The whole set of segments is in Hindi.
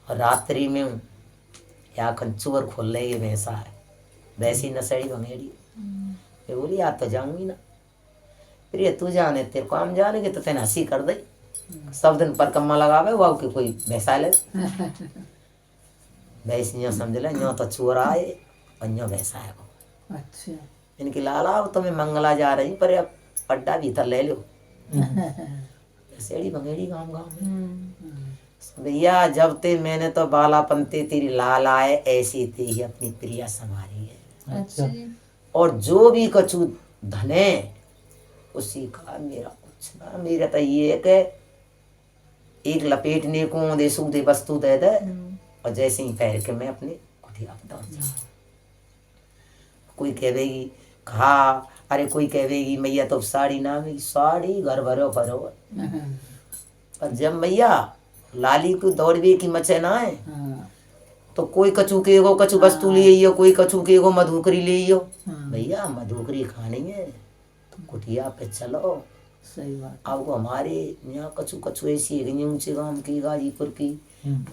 और रात्रि में या चोर खोल रहे ये भैंसा है वैसी नशेड़ी भंगेड़ी। मैं बोली आज तो जाऊंगी ना। प्रिय तू जाने तेरे को हम जानेंगे तो तेने हंसी कर दे सब दिन परिक्रमा लगावे वाव के कोई भैंसा ले भैंसियाँ समझ ले न्यो तो चोर आए और न्यो भैंसा है। अच्छा इनकी लाला अब तो मैं मंगला जा रही पर अब पड्डा भीतर ले लो सेड़ी भंगेड़ी गाँव गाँव में। भैया जब ते मैंने तो बालापन ते तेरी लाला है ऐसी थी ही अपनी प्रिया संभारी है। अच्छा और जो भी कछु धने उसी का मेरा कुछ ना मेरा तो ये है कि एक लपेटने को दे सूदे वस्तु दे दे और जैसे ही पैर के मैं अपने कुटिया पर दौड़ जाऊं। कोई कहेगी कहा अरे कोई कहेगी मैया तो साड़ी ना मिली साड़ी घर भरो भरो और जब मैया लाली को दौड़वे की मचे ना है तो कोई कछु के गो कछु वस्तु ले आइयो कोई कछु के गो मधुकरी ले आइयो। भैया मधुकरी खानी है तो कुटिया पे चलो। सही बात। अब हमारे यहाँ कछु कछु ऐसी है ऊंचे गांव की गाजीपुर की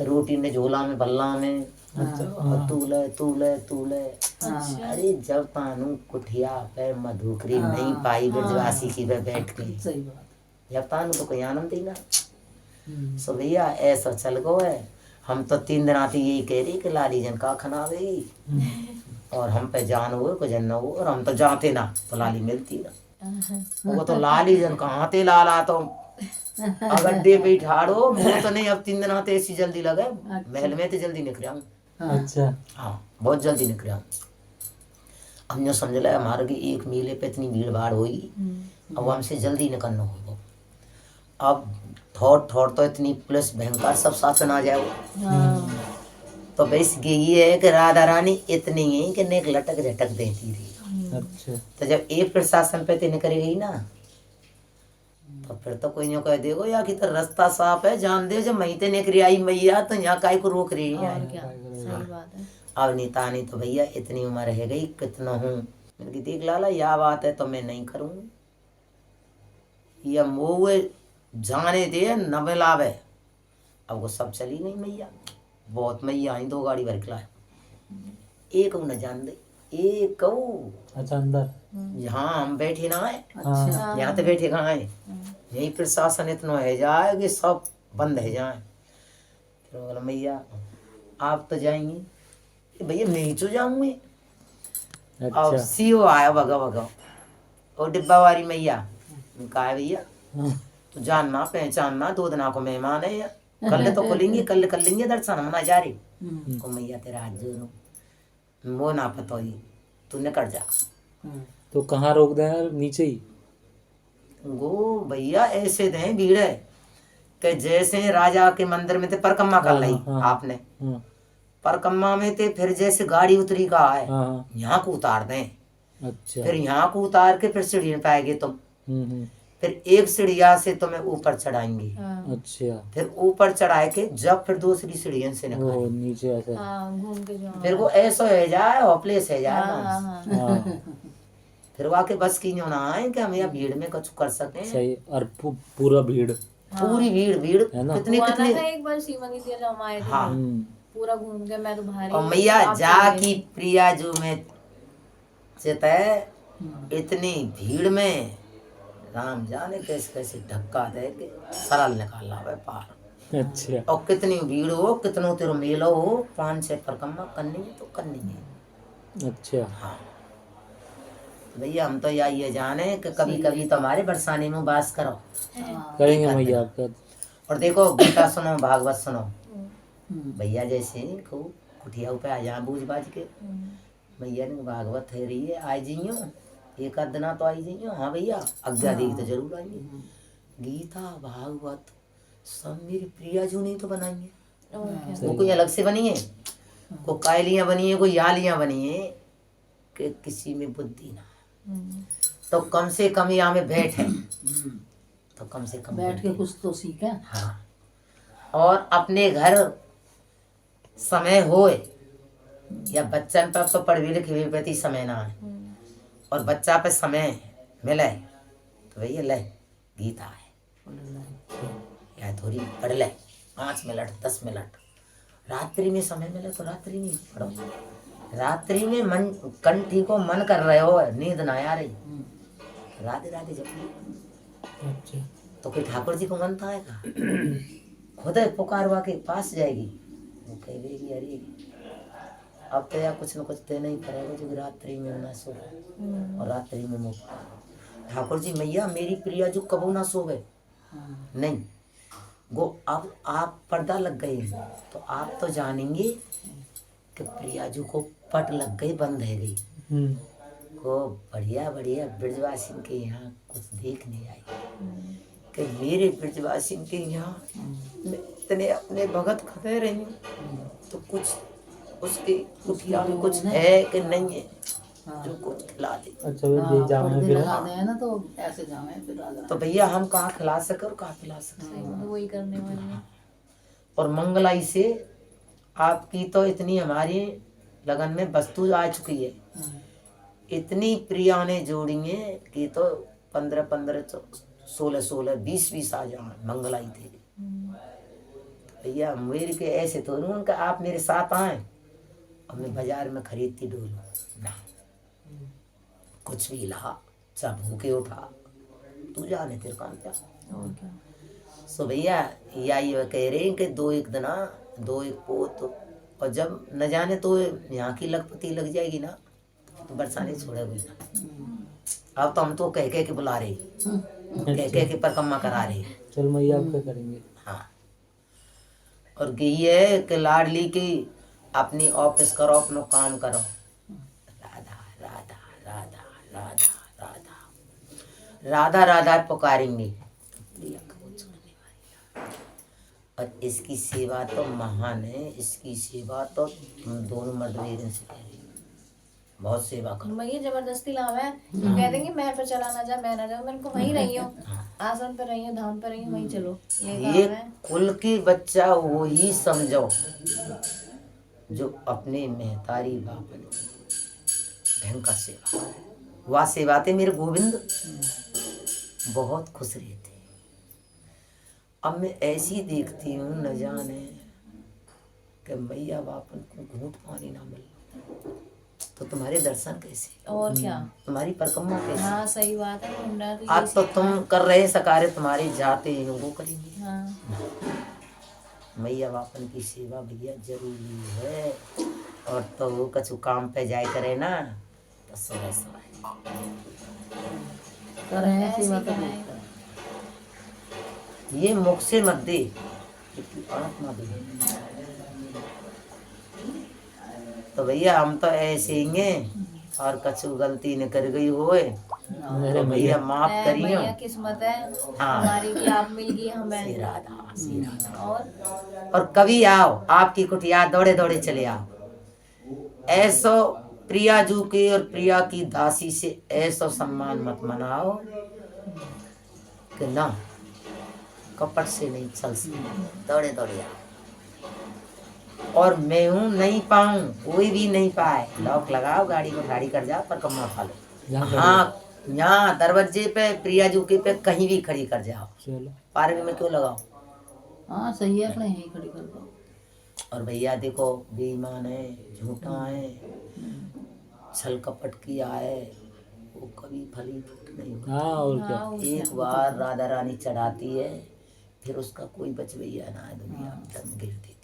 रोटी ने झोला में बल्ला में तू ले अरे जब तानू कुटिया पे मधुकरी नहीं पाई ब्रजवासी की पे बैठ के सही बात। जब तानू तो कोई आनंद ही ना। सो भैया ऐसा चल गो है। हम तो 3 दिन आती यही कह रही कि लाली जन का खनावेगी और हम पे जान हो को जन हो और हम तो जाते ना तो लाली मिलती ना। वो तो लाली जन कहाँ थे लाला तो अगड्डे पे ठाड़ो मैं तो नहीं अब 3 दिन आते ऐसी जल्दी लगे महल में तो जल्दी निकल आऊँ। अच्छा हाँ बहुत जल्दी निकल आऊँ। हमने समझ लिया हमारे की 1 मील पे इतनी भीड़ भाड़ हुई अब हमसे जल्दी निकलना होगा। अब थोड़ तो इतनी पुलिस भयंकर सब शासन आ जाए तो बस ये है कि राधा रानी इतनी है कि नेक लटक झटक देती रही। अच्छा तो जब एक प्रशासन पे निकल गई ना तो फिर तो कोई नहीं कह देगो या कि तो रास्ता साफ है जान दे जब मई ते निकली आई मैया तो यहाँ काय को रोक रही है। सही बात है। अब नीता नहीं तो भैया इतनी उम्र रह गई कितना हूँ मैंने देख लाला यह बात है तो मैं नहीं करूँगी या मोह जाने दे न मिलावे। अब वो सब चली नहीं मैया बहुत मैया आई 2 गाड़ी भर खिलाए एक न जान दे एक अच्छा अंदर यहाँ हम बैठे ना है अच्छा यहाँ तो बैठे कहाँ है यही प्रशासन इतना है जाए कि सब बंद है जाए। फिर बोला मैया आप तो जाएंगी भैया मैं ही तो जाऊंगी। अब सीओ आया भगा भगा और डिब्बा वाली मैया कहा भैया तो जानना पहचानना 2 दिना को मेहमान है कल तो खुलेंगे कल कर लेंगे दर्शन हम ना जा रही को मैया तेरा हाथ जोड़ो वो ना पता ही तू निकल जा। तो कहाँ रोक दे यार नीचे ही गो भैया ऐसे दे भीड़ है कि जैसे राजा के मंदिर में थे परिक्रमा कर ली आपने परिक्रमा में थे फिर जैसे गाड़ी उतरी का है यहाँ को उतार दें। अच्छा फिर यहाँ को उतार के फिर सीढ़ी पाएंगे तुम फिर एक सीढ़िया से तुम्हें ऊपर चढ़ाएंगे। अच्छा फिर ऊपर चढ़ाए के जब फिर दूसरी सीढ़ियों से निकालेंगे नीचे ऐसे घूम के जाओ फिर वो ऐसा है जाए होपलेस है जाए फिर वाके बस की ना आए कि हम यहाँ भीड़ में कुछ कर सकते हैं। सही और पूरा भीड़ पूरी भीड़ है ना कितनी कितनी एक बार शिवंगी जी हम आए थे हाँ पूरा घूम के मैं तो बाहर और मैया जा की प्रिया जो में चित है इतनी भीड़ में राम जाने कैसे कैसे धक्का दे के सरल निकाला है पार। अच्छा और कितनी भीड़ हो कितनो तेरो मेलो हो 5-6 परिक्रमा करनी है तो करनी है। अच्छा हाँ भैया हम तो ये जाने कि कभी कभी तो हमारे बरसाने में बास करो करेंगे भैया आपका। और देखो गीता सुनो भागवत सुनो भैया जैसे खूब कुटिया पे आ जा बूझ बाज के भैया ने भागवत है रही है आई जाइयो 1 आध दिना तो आई जाइयो। हाँ भैया आज्ञा देगी तो जरूर आएंगे। गीता भागवत सब मेरी प्रिया जो नहीं तो बनाएंगे वो कोई अलग से बनी है को कायलियां बनी है कोई यालियां बनी है कि किसी में बुद्धि ना तो कम से कम यहाँ में बैठ है तो कम से कम बैठ के कुछ तो सीखे। हाँ और अपने घर समय होए या बच्चन पर तो पढ़वी लिखी प्रति समय ना है और बच्चा पे समय मिले तो भैया ले गीता है या थोड़ी पढ़ ले 5 मिनट 10 मिनट रात्रि में समय मिले तो रात्रि में पढ़ो। रात्रि में मन कंठी को मन कर रहे हो, नींद ना आ रही, राधे राधे जप लो। अच्छा। तो कोई ठाकुर जी को मनता है का? खुद पुकारवा के पास जाएगी, वो कहेगी अरे अब तो यार कुछ न कुछ देना ही पड़ेगा, जो रात्रि में ना सो और रात्रि में मुँह ठाकुर जी मैया मेरी प्रिया जो कबू ना सो गए नहीं, वो अब आप पर्दा लग गए तो आप तो जानेंगे कि प्रिया जी को पट लग गई, बंद है गई को बढ़िया बढ़िया ब्रजवासी के यहाँ कुछ देखने आई कि मेरे ब्रजवासी के यहाँ मैं इतने अपने भगत खड़े रही हूँ तो कुछ उसकी कुटिया में कुछ है कि नहीं है जो कुछ खिला दे। अच्छा वे जामे फिर है ना, तो ऐसे जामे फिर आ जाए। तो भैया हम कहाँ खिला सके और कहाँ पिला सके। सही बात है, वही करने वाली है। और मंगलाई से आपकी तो इतनी हमारी लगन में वस्तु आ चुकी है, इतनी प्रिया ने जोड़ी है कि तो 15-15 16-16 20-20 आ जाए मंगलाई थे। भैया मेरे के ऐसे तो नहीं उनका आप मेरे साथ आए और मैं बाजार में खरीदती डोलू ना, कुछ भी ला चाहे भूखे उठा तू जाने तेरे काम क्या। और क्या। सो भैया या ये कह रहे हैं कि 2-1 दिना 2-1 पोत, और जब न जाने तो यहाँ की लखपति लग जाएगी ना तो बरसाने छोड़ेगी ना। अब तो हम तो कह के बुला रहे, कह के परिक्रमा करा रहे। चल मैया आप क्या करेंगे। हाँ, और यही है कि लाडली की अपनी ऑफिस करो, अपना काम करो, राधा राधा राधा राधा राधा राधा राधा पुकारेंगे प्रिया कबूल छोड़ने वाली। और इसकी सेवा तो महान है, इसकी सेवा तो तुम दोनों मर्द वेदन से कह रही हो, बहुत सेवा करो। मैं ये जबरदस्ती लावा है, कह देंगे महल पर चला ना जा, मैं ना जाऊँ, मैंने को वहीं रही हूँ, आसन पे रही हूँ, धाम पे रही हूँ, वहीं चलो। ये कुल की बच्चा वो ही समझो जो अपने महतारी बापन भयंकर सेवा, वह सेवाते मेरे गोविंद बहुत खुश रहते। अब मैं ऐसी देखती हूँ न जाने कि मैया बापन को घूंट पानी ना मिल तो तुम्हारे दर्शन कैसे, और क्या। तुम्हारी परिक्रमा कैसे। हाँ सही बात है, मुंडा तो आज तो तुम कर रहे सकारे तुम्हारे जाते हैं वो करेंगे। हाँ मैया बापन की सेवा भैया जरूरी है। और तो वो कछु काम पे जाए करे ना तो सुबह सुबह कर रहे हैं ऐसे सेवा ही तो कराएं। करते हैं। ये मुख से मत दे, इसकी आँख मत दे। तो भैया हम तो ऐसे ही हैं और कछु गलती न कर गई होए तो भैया माफ करियो। भैया किस्मत है हाँ। हमारी कि आप मिल गई हमें। श्री राधा श्री राधा। और कभी आओ आपकी कुटिया दौड़े दौड़े चले आओ, ऐसो प्रिया जू की और प्रिया की दासी से ऐसो सम्मान मत मनाओ कि ना कपट से नहीं चल सकते, दौड़े दौड़े आओ। और मैं हूँ नहीं पाऊँ कोई भी नहीं पाए, लॉक लगाओ गाड़ी को गाड़ी कर जाओ पर कम्मा खा लो। हाँ यहाँ दरवाजे पे प्रिया जू के पे कहीं भी खड़ी कर जाओ, चलो पार्क में क्यों लगाओ। हाँ सही है, अपने यहीं खड़ी कर दो। और भैया देखो बेईमान है, झूठा है, छल कपट किया है, वो कभी फली फूट नहीं होता। हाँ और क्या। एक बार राधा रानी चढ़ाती है फिर उसका कोई बच भैया ना है दुनिया में, दम गिरती